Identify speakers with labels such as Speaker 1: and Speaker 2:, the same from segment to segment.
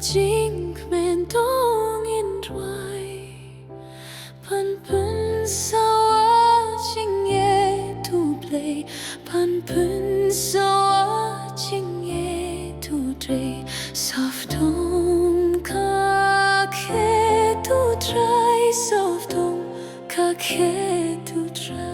Speaker 1: jing men dong in dry pan pun sawa jing ye to play pan pun sawa jing ye to dre soft home ka ke to try soft home ka ke to try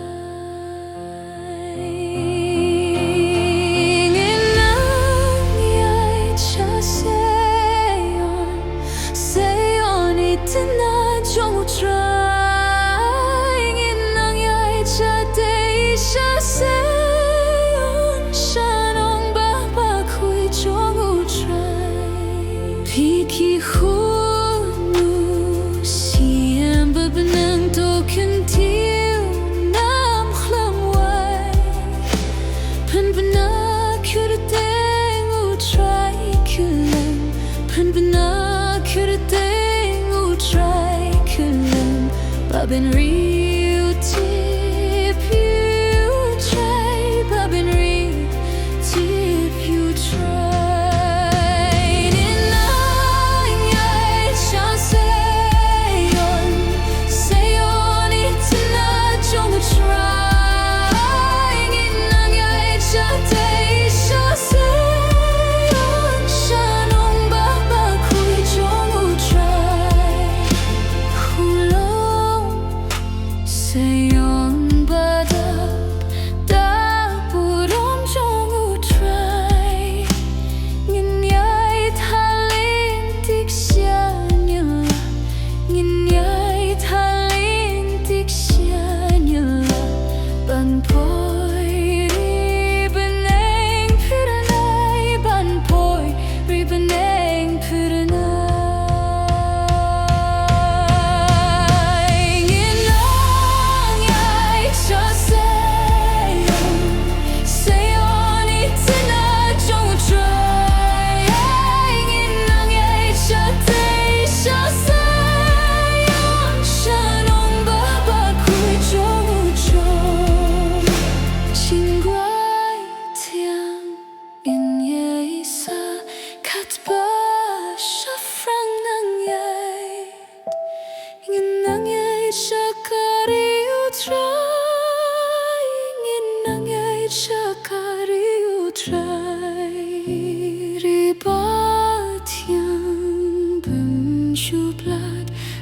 Speaker 1: Piki hunu siem bebenang token tiu nam khlam wai pen bena kurteng u try kulam pen bena kurteng u try kulam babin real tip you try babin real tip you try Seion badap da burom jong u try Ngin Iaid halin tik sianya Ngin Iaid halin tik sianya ban poi ribeneng puranai ban poi ribeneng puranai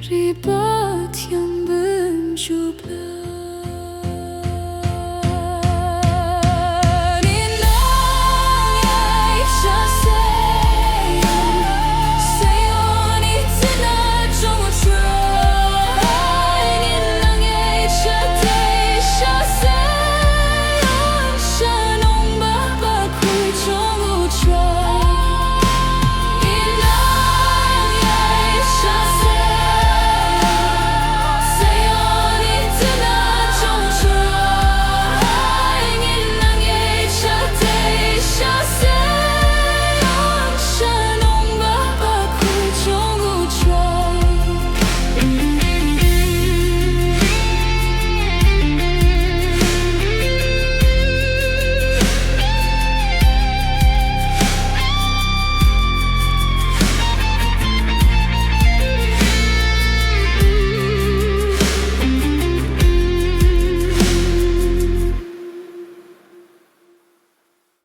Speaker 1: Ribat yang benjublat